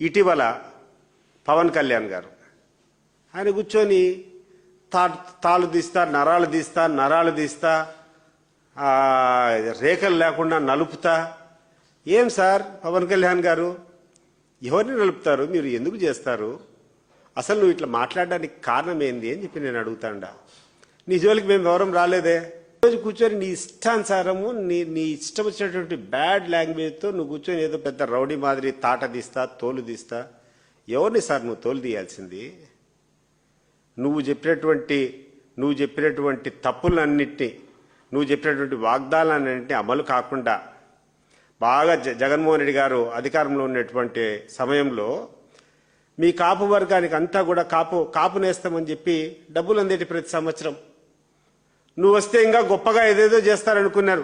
ఇటీవల పవన్ కళ్యాణ్ గారు ఆయన కూర్చొని తాళ్ళు తీస్తా, నరాలు తీస్తా, రేఖలు లేకుండా నలుపుతా. ఏం సార్ పవన్ కళ్యాణ్ గారు, ఎవరిని నలుపుతారు? మీరు ఎందుకు చేస్తారు? అసలు నువ్వు ఇట్లా మాట్లాడడానికి కారణం ఏంది అని చెప్పి నేను అడుగుతాండా. నీ జోలికి మేము ఎవరం రాలేదే. రోజు కూర్చొని నీ ఇష్టానుసారము నీ ఇష్టం వచ్చినటువంటి బ్యాడ్ లాంగ్వేజ్తో నువ్వు కూర్చొని ఏదో పెద్ద రౌడీ మాదిరి తాట తీస్తా, తోలు తీస్తా. ఎవరిని సార్ నువ్వు తోలు తీయాల్సింది? నువ్వు చెప్పినటువంటి తప్పులన్నింటినీ, నువ్వు చెప్పినటువంటి వాగ్దానాలన్నింటినీ అమలు కాకుండా బాగా జగన్మోహన్ రెడ్డి గారు అధికారంలో ఉన్నటువంటి సమయంలో మీ కాపు వర్గానికి అంతా కూడా కాపు నేస్తామని చెప్పి డబ్బులు అందేటి ప్రతి సంవత్సరం. నువ్వు వస్తే ఇంకా గొప్పగా ఏదేదో చేస్తారనుకున్నారు.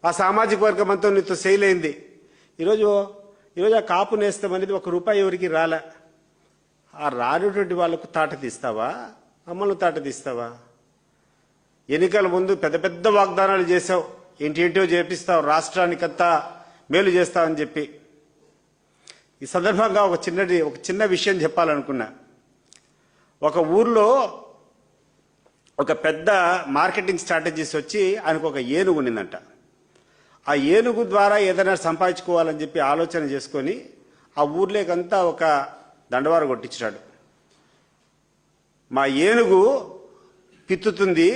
ఆ సామాజిక వర్గం అంతా నీతో సెయిల్ అయింది. ఈరోజు ఆ కాపు నేస్తం అనేది ₹1 ఎవరికి రాలే. ఆ రానటువంటి వాళ్ళకు తాట తీస్తావా? అమ్మను తాట తీస్తావా? ఎన్నికల ముందు పెద్ద పెద్ద వాగ్దానాలు చేసావు, ఏంటో చేపిస్తావు, రాష్ట్రానికంతా మేలు చేస్తావని చెప్పి. ఈ సందర్భంగా ఒక చిన్న విషయం చెప్పాలనుకున్నా. ఒక ఊర్లో ఒక పెద్ద మార్కెటింగ్ స్ట్రాటజీస్ వచ్చి ఆయనకు ఒక ఏనుగు ఉన్నిందంట. ఆ ఏనుగు ద్వారా ఏదైనా సంపాదించుకోవాలని చెప్పి ఆలోచన చేసుకొని ఆ ఊర్లోకంతా ఒక దండవారు కొట్టించాడు. మా ఏనుగు పిత్తుతుంది,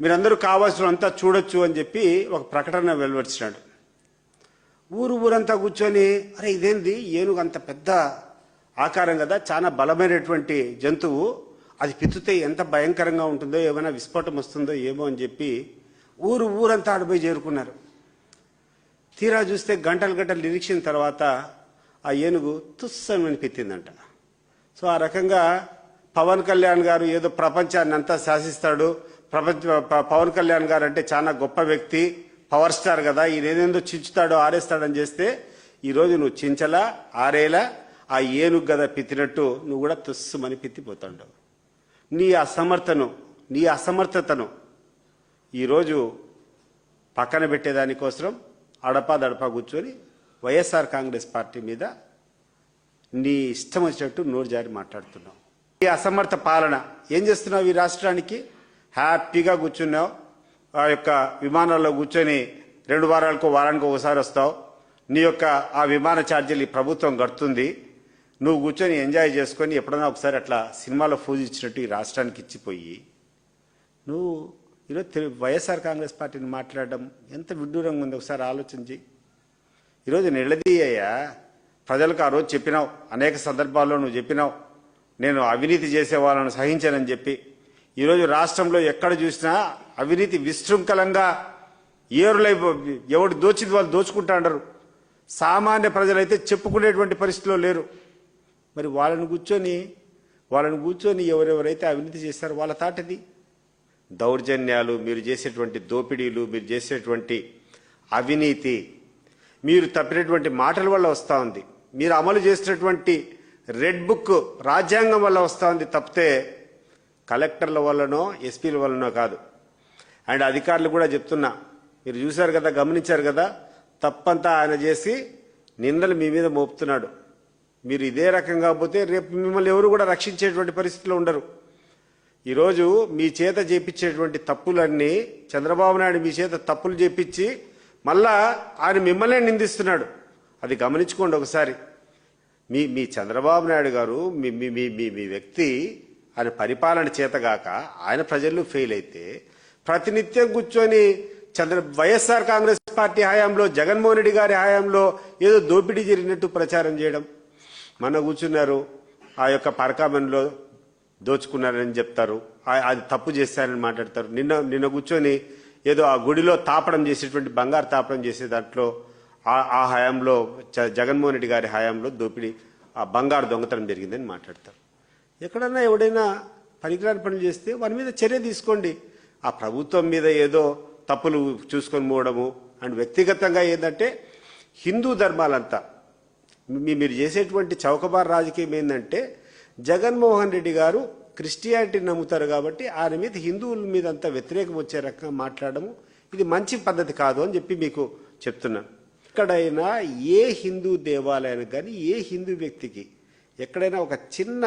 మీరందరూ కావాల్సినంతా చూడొచ్చు అని చెప్పి ఒక ప్రకటన వెలువరించాడు. ఊరంతా కూర్చొని, అరే ఇదేంది, ఏనుగు అంత పెద్ద ఆకారం కదా, చాలా బలమైనటువంటి జంతువు, అది పిత్తుతే ఎంత భయంకరంగా ఉంటుందో, ఏమైనా విస్ఫోటం వస్తుందో ఏమో అని చెప్పి ఊరంతా ఆడిపోయి చేరుకున్నారు. తీరా చూస్తే గంటలు నిరీక్షణ తర్వాత ఆ ఏనుగు తుస్సమని పెట్టిందంట. సో ఆ రకంగా పవన్ కళ్యాణ్ గారు ఏదో ప్రపంచాన్ని అంతా శాసిస్తాడు, పవన్ కళ్యాణ్ గారు అంటే చాలా గొప్ప వ్యక్తి, పవర్ స్టార్ కదా, ఈయన ఏదేందో చించుతాడో ఆరేస్తాడని చేస్తే ఈరోజు నువ్వు చించలా ఆరేలా ఆ ఏనుగు గద పిత్తినట్టు నువ్వు కూడా తుస్సుమని పిత్తిపోతాడు. నీ అసమర్థతను ఈరోజు పక్కన పెట్టేదానికోసం అడపా కూర్చొని వైఎస్ఆర్ కాంగ్రెస్ పార్టీ మీద నీ ఇష్టం వచ్చినట్టు నోరు జారి మాట్లాడుతున్నావు. ఈ అసమర్థ పాలన ఏం చేస్తున్నావు? ఈ రాష్ట్రానికి హ్యాపీగా కూర్చున్నావు, ఆ యొక్క విమానాల్లో కూర్చొని 2 వారాలకు వారానికి ఒకసారి వస్తావు. నీ యొక్క ఆ విమాన ఛార్జీలు ప్రభుత్వం కడుతుంది. నువ్వు కూర్చొని ఎంజాయ్ చేసుకొని ఎప్పుడైనా ఒకసారి అట్లా సినిమాలో ఫోజు ఇచ్చినట్టు ఈ రాష్ట్రానికి ఇచ్చిపోయి నువ్వు ఈరోజు వైఎస్ఆర్ కాంగ్రెస్ పార్టీని మాట్లాడడం ఎంత విడ్డూరంగా ఉంది ఒకసారి ఆలోచించి. ఈరోజు నిలదీయ్యా, ప్రజలకు ఆ రోజు చెప్పినావు, అనేక సందర్భాల్లో నువ్వు చెప్పినావు, నేను అవినీతి చేసే వాళ్ళను సహించానని చెప్పి. ఈరోజు రాష్ట్రంలో ఎక్కడ చూసినా అవినీతి విశృంఖలంగా ఏరులై, ఎవడు దోచింది వాళ్ళు దోచుకుంటా అంటారు. సామాన్య ప్రజలైతే చెప్పుకునేటువంటి పరిస్థితిలో లేరు. మరి వాళ్ళని కూర్చొని ఎవరెవరైతే అవినీతి చేస్తారో వాళ్ళ తాటది. దౌర్జన్యాలు, మీరు చేసేటువంటి దోపిడీలు, మీరు చేసేటువంటి అవినీతి, మీరు తప్పినటువంటి మాటల వల్ల వస్తూ ఉంది. మీరు అమలు చేసినటువంటి రెడ్ బుక్ రాజ్యాంగం వల్ల వస్తూ ఉంది తప్పితే కలెక్టర్ల వల్లనో ఎస్పీల వల్లనో కాదు. అండ్ అధికారులు కూడా చెప్తున్నా, మీరు చూశారు కదా, గమనించారు కదా, తప్పంతా ఆయన చేసి నిందలు మీ మీద మోపుతున్నాడు. మీరు ఇదే రకంగా పోతే రేపు మిమ్మల్ని ఎవరు కూడా రక్షించేటువంటి పరిస్థితిలో ఉండరు. ఈరోజు మీ చేత చేపించేటువంటి తప్పులన్నీ, చంద్రబాబు నాయుడు మీ చేత తప్పులు చేపించి మళ్ళా ఆయన మిమ్మల్నే నిందిస్తున్నాడు. అది గమనించుకోండి ఒకసారి. మీ చంద్రబాబు నాయుడు గారు మీ వ్యక్తి ఆయన పరిపాలన చేతగాక ఆయన ప్రజల్లో ఫెయిల్ అయితే ప్రతినిత్యం కూర్చొని వైఎస్ఆర్ కాంగ్రెస్ పార్టీ హయాంలో, జగన్మోహన్ రెడ్డి గారి హయాంలో ఏదో దోపిడీ జరిగినట్టు ప్రచారం చేయడం. మన కూర్చున్నారు, ఆ యొక్క పరకామన్లో దోచుకున్నారని చెప్తారు, అది తప్పు చేశారని మాట్లాడతారు. నిన్న కూర్చొని ఏదో ఆ గుడిలో తాపడం చేసేటువంటి, బంగారు తాపడం చేసే దాంట్లో ఆ హయాంలో, జగన్మోహన్ రెడ్డి గారి హయాంలో దోపిడీ, ఆ బంగారు దొంగతనం జరిగిందని మాట్లాడతారు. ఎక్కడన్నా ఎవడైనా పనికిరాని పనులు చేస్తే వారి మీద చర్య తీసుకోండి. ఆ ప్రభుత్వం మీద ఏదో తప్పులు చూసుకొని పోవడము. అండ్ వ్యక్తిగతంగా ఏంటంటే హిందూ ధర్మాలంతా మీరు చేసేటువంటి చౌకబార్ రాజకీయం ఏంటంటే, జగన్మోహన్ రెడ్డి గారు క్రిస్టియానిటీని నమ్ముతారు కాబట్టి ఆయన మీద, హిందువుల మీద అంతా వ్యతిరేకం వచ్చే రకంగా మాట్లాడము ఇది మంచి పద్ధతి కాదు అని చెప్పి మీకు చెప్తున్నాను. ఎక్కడైనా ఏ హిందూ దేవాలయానికి కానీ ఏ హిందూ వ్యక్తికి ఎక్కడైనా ఒక చిన్న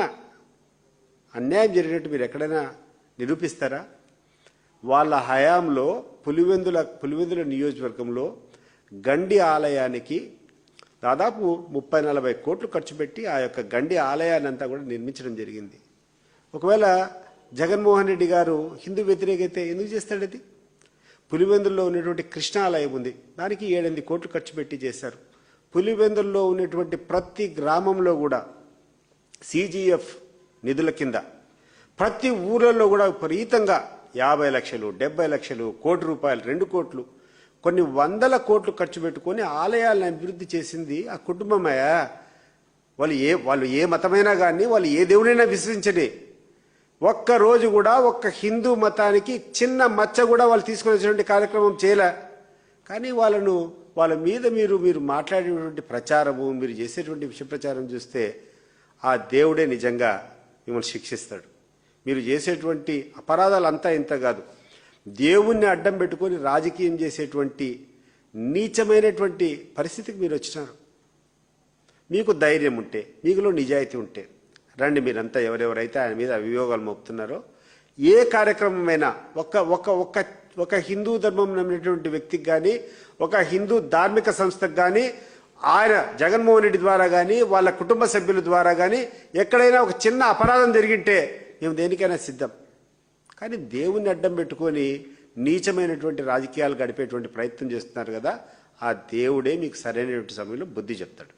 అన్యాయం జరిగినట్టు మీరు ఎక్కడైనా నిరూపిస్తారా? వాళ్ళ హయాంలో పులివెందుల నియోజకవర్గంలో గండి ఆలయానికి దాదాపు 30-40 కోట్లు ఖర్చు పెట్టి ఆ యొక్క గండి ఆలయాన్ని అంతా కూడా నిర్మించడం జరిగింది. ఒకవేళ జగన్మోహన్ రెడ్డి గారు హిందూ వ్యతిరేకైతే ఎందుకు చేస్తాడు? అది పులివెందుల్లో ఉన్నటువంటి కృష్ణ ఆలయం ఉంది, దానికి 7-8 కోట్లు ఖర్చు పెట్టి చేశారు. పులివెందుల్లో ఉన్నటువంటి ప్రతి గ్రామంలో కూడా CGF నిధుల కింద ప్రతి ఊళ్ళల్లో కూడా విపరీతంగా 50 లక్షలు, 70 లక్షలు, ₹1 కోటి, 2 కోట్లు, కొన్ని 100 కోట్లు ఖర్చు పెట్టుకొని ఆలయాలను అభివృద్ధి చేసింది ఆ కుటుంబమయ్యా. వాళ్ళు ఏ మతమైనా కానీ, వాళ్ళు ఏ దేవుడైనా విశ్వసించని, ఒక్కరోజు కూడా ఒక్క హిందూ మతానికి చిన్న మచ్చ కూడా వాళ్ళు తీసుకొని వచ్చినటువంటి కార్యక్రమం చేయలే. కానీ వాళ్ళ మీద మీరు మాట్లాడేటువంటి ప్రచారము, మీరు చేసేటువంటి విషయ ప్రచారం చూస్తే ఆ దేవుడే నిజంగా మిమ్మల్ని శిక్షిస్తాడు. మీరు చేసేటువంటి అపరాధాలు అంతా ఇంత కాదు, దేవుణ్ణి అడ్డం పెట్టుకొని రాజకీయం చేసేటువంటి నీచమైనటువంటి పరిస్థితికి మీరు వచ్చినారు. మీకు ధైర్యం ఉంటే, మీకులో నిజాయితీ ఉంటే రండి, మీరంతా ఎవరెవరైతే ఆయన మీద అభియోగాలు మోపుతున్నారో ఏ కార్యక్రమమైనా ఒక హిందూ ధర్మం నమ్మినటువంటి వ్యక్తికి కానీ, ఒక హిందూ ధార్మిక సంస్థకు కానీ, ఆయన జగన్మోహన్ రెడ్డి ద్వారా కానీ, వాళ్ళ కుటుంబ సభ్యుల ద్వారా కానీ ఎక్కడైనా ఒక చిన్న అపరాధం జరిగింటే మేము దేనికైనా సిద్ధం. కానీ దేవుణ్ణి అడ్డం పెట్టుకొని నీచమైనటువంటి రాజకీయాలు గడిపేటువంటి ప్రయత్నం చేస్తున్నారు కదా, ఆ దేవుడే మీకు సరైనటువంటి సమయంలో బుద్ధి చెప్తాడు.